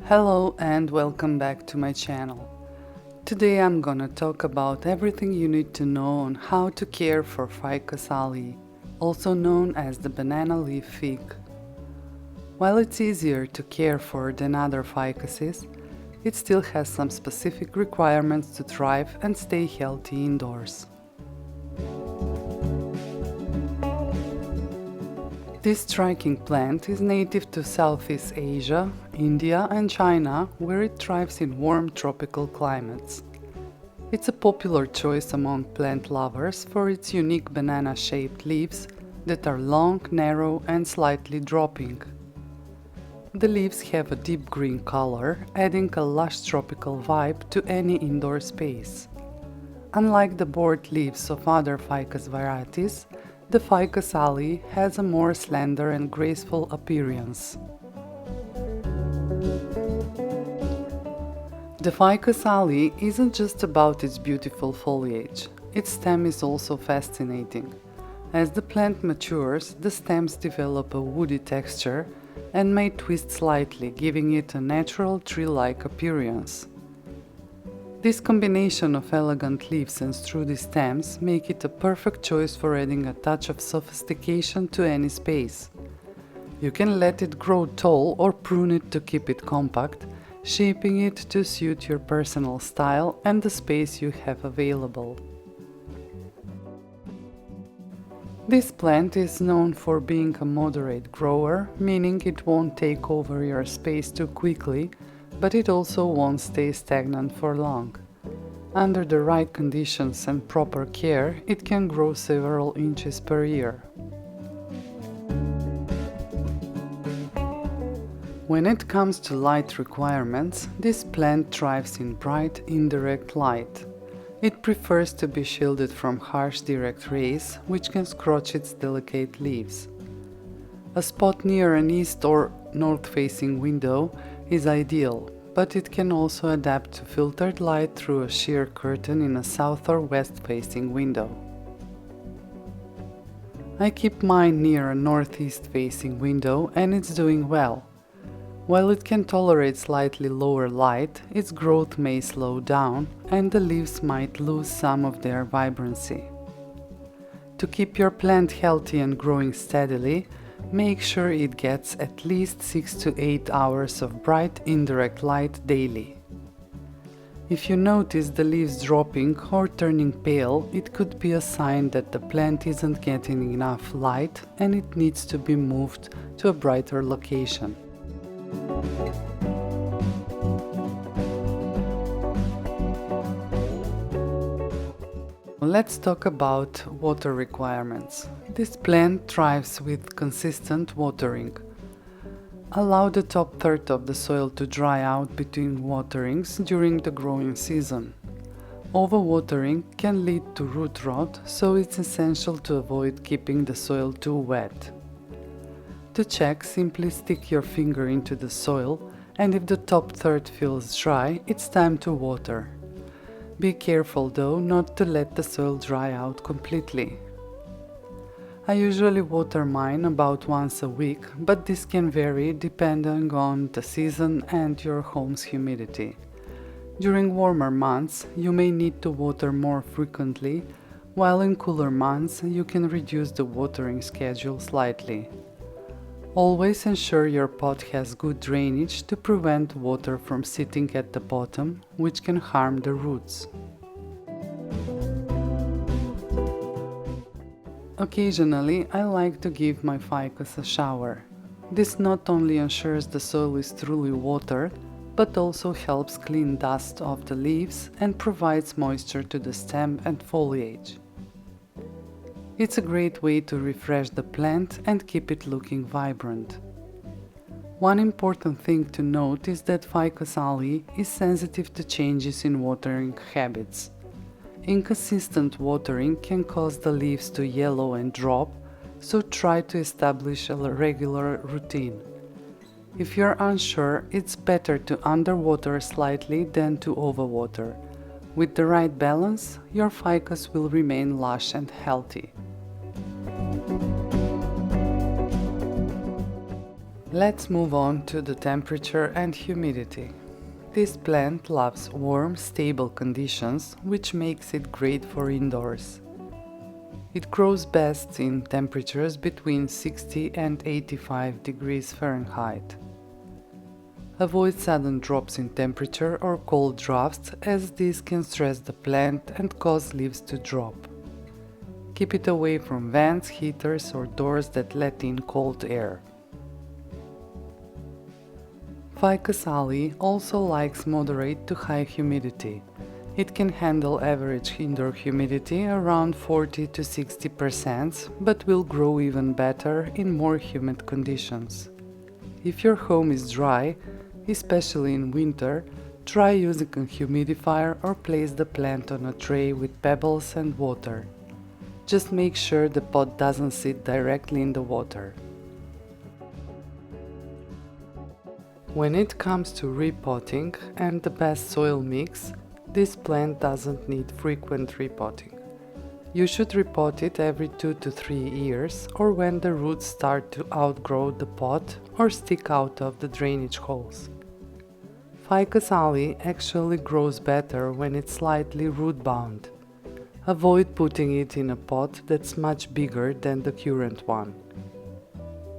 Hello and welcome back to my channel. Today I'm gonna talk about everything you need to know on how to care for Ficus Alii, also known as the banana leaf fig. While it's easier to care for than other ficuses, it still has some specific requirements to thrive and stay healthy indoors. This striking plant is native to Southeast Asia, India and China, where it thrives in warm tropical climates. It's a popular choice among plant lovers for its unique banana-shaped leaves that are long, narrow and slightly dropping. The leaves have a deep green color, adding a lush tropical vibe to any indoor space. Unlike the bored leaves of other ficus varieties, the Ficus Alii has a more slender and graceful appearance. The Ficus Alii isn't just about its beautiful foliage. Its stem is also fascinating. As the plant matures, the stems develop a woody texture and may twist slightly, giving it a natural tree-like appearance. This combination of elegant leaves and sturdy stems make it a perfect choice for adding a touch of sophistication to any space. You can let it grow tall or prune it to keep it compact, shaping it to suit your personal style and the space you have available. This plant is known for being a moderate grower, meaning it won't take over your space too quickly, but it also won't stay stagnant for long. Under the right conditions and proper care, it can grow several inches per year. When it comes to light requirements, this plant thrives in bright, indirect light. It prefers to be shielded from harsh direct rays, which can scorch its delicate leaves. A spot near an east or north-facing window is ideal, but it can also adapt to filtered light through a sheer curtain in a south or west-facing window. I keep mine near a northeast-facing window and it's doing well. While it can tolerate slightly lower light, its growth may slow down and the leaves might lose some of their vibrancy. To keep your plant healthy and growing steadily, make sure it gets at least 6 to 8 hours of bright indirect light daily. If you notice the leaves dropping or turning pale, it could be a sign that the plant isn't getting enough light and it needs to be moved to a brighter location. Let's talk about water requirements. This plant thrives with consistent watering. Allow the top third of the soil to dry out between waterings during the growing season. Overwatering can lead to root rot, so it's essential to avoid keeping the soil too wet. To check, simply stick your finger into the soil, and if the top third feels dry, it's time to water. Be careful though not to let the soil dry out completely. I usually water mine about once a week, but this can vary depending on the season and your home's humidity. During warmer months, you may need to water more frequently, while in cooler months you can reduce the watering schedule slightly. Always ensure your pot has good drainage to prevent water from sitting at the bottom, which can harm the roots. Occasionally, I like to give my ficus a shower. This not only ensures the soil is truly watered, but also helps clean dust off the leaves and provides moisture to the stem and foliage. It's a great way to refresh the plant and keep it looking vibrant. One important thing to note is that Ficus Alii is sensitive to changes in watering habits. Inconsistent watering can cause the leaves to yellow and drop, so try to establish a regular routine. If you're unsure, it's better to underwater slightly than to overwater. With the right balance, your ficus will remain lush and healthy. Let's move on to the temperature and humidity. This plant loves warm, stable conditions, which makes it great for indoors. It grows best in temperatures between 60 and 85 degrees Fahrenheit. Avoid sudden drops in temperature or cold drafts, as these can stress the plant and cause leaves to drop. Keep it away from vents, heaters or doors that let in cold air. Ficus Alii also likes moderate to high humidity. It can handle average indoor humidity around 40 to 60%, but will grow even better in more humid conditions. If your home is dry, especially in winter, try using a humidifier or place the plant on a tray with pebbles and water. Just make sure the pot doesn't sit directly in the water. When it comes to repotting and the best soil mix, this plant doesn't need frequent repotting. You should repot it every 2 to 3 years, or when the roots start to outgrow the pot or stick out of the drainage holes. Ficus Alii actually grows better when it's slightly root-bound. Avoid putting it in a pot that's much bigger than the current one.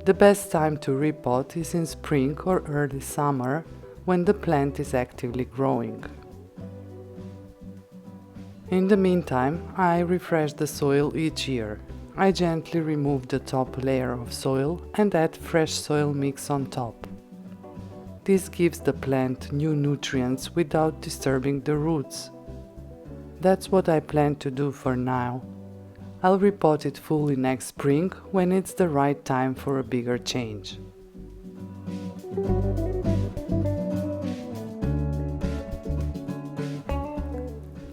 The best time to repot is in spring or early summer, when the plant is actively growing. In the meantime, I refresh the soil each year. I gently remove the top layer of soil and add fresh soil mix on top. This gives the plant new nutrients without disturbing the roots. That's what I plan to do for now. I'll repot it fully next spring when it's the right time for a bigger change.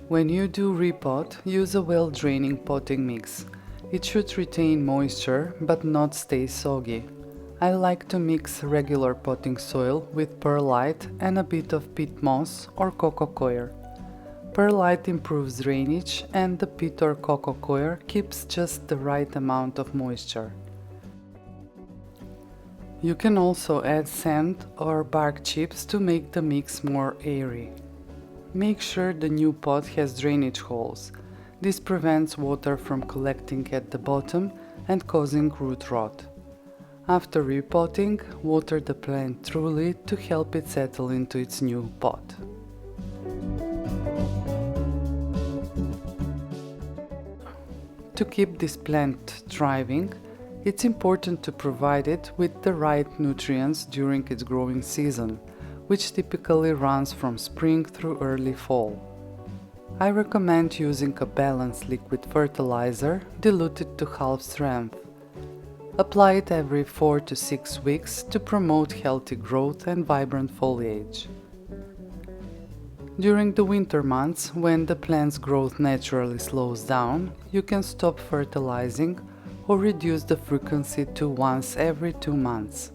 When you do repot, use a well-draining potting mix. It should retain moisture but not stay soggy. I like to mix regular potting soil with perlite and a bit of peat moss or coco coir. Perlite improves drainage and the peat or coco coir keeps just the right amount of moisture. You can also add sand or bark chips to make the mix more airy. Make sure the new pot has drainage holes. This prevents water from collecting at the bottom and causing root rot. After repotting, water the plant thoroughly to help it settle into its new pot. To keep this plant thriving, it's important to provide it with the right nutrients during its growing season, which typically runs from spring through early fall. I recommend using a balanced liquid fertilizer diluted to half strength. Apply it every 4 to 6 weeks to promote healthy growth and vibrant foliage. During the winter months, when the plant's growth naturally slows down, you can stop fertilizing or reduce the frequency to once every 2 months.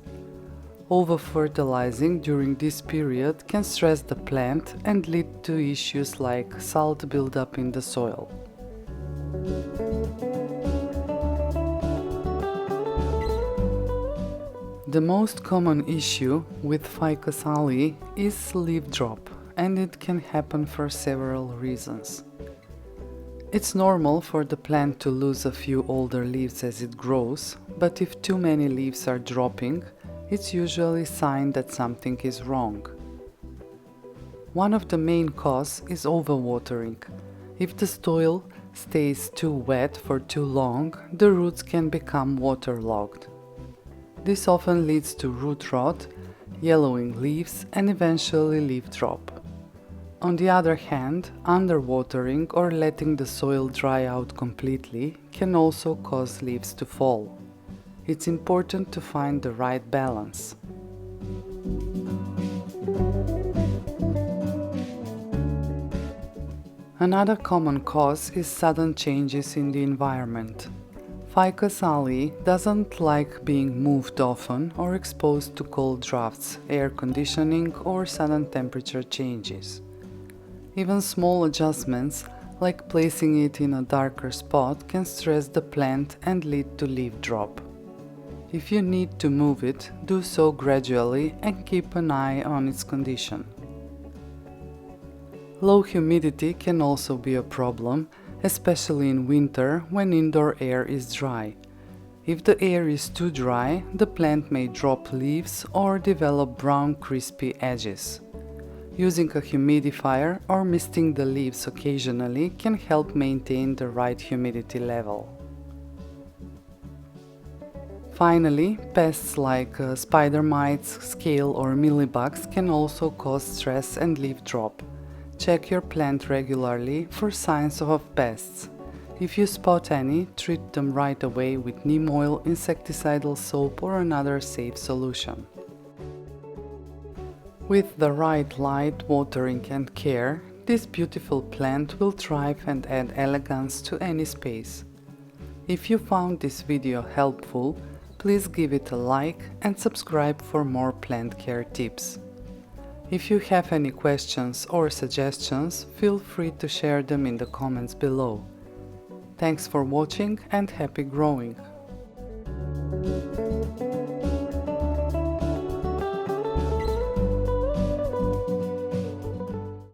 Over-fertilizing during this period can stress the plant and lead to issues like salt buildup in the soil. The most common issue with Ficus Alii is leaf drop, and it can happen for several reasons. It's normal for the plant to lose a few older leaves as it grows, but if too many leaves are dropping, it's usually a sign that something is wrong. One of the main causes is overwatering. If the soil stays too wet for too long, the roots can become waterlogged. This often leads to root rot, yellowing leaves, and eventually leaf drop. On the other hand, underwatering or letting the soil dry out completely can also cause leaves to fall. It's important to find the right balance. Another common cause is sudden changes in the environment. Ficus Alii doesn't like being moved often or exposed to cold drafts, air conditioning, or sudden temperature changes. Even small adjustments, like placing it in a darker spot, can stress the plant and lead to leaf drop. If you need to move it, do so gradually and keep an eye on its condition. Low humidity can also be a problem, especially in winter when indoor air is dry. If the air is too dry, the plant may drop leaves or develop brown crispy edges. Using a humidifier or misting the leaves occasionally can help maintain the right humidity level. Finally, pests like spider mites, scale or mealybugs can also cause stress and leaf drop. Check your plant regularly for signs of pests. If you spot any, treat them right away with neem oil, insecticidal soap or another safe solution. With the right light, watering and care, this beautiful plant will thrive and add elegance to any space. If you found this video helpful, please give it a like and subscribe for more plant care tips. If you have any questions or suggestions, feel free to share them in the comments below. Thanks for watching and happy growing!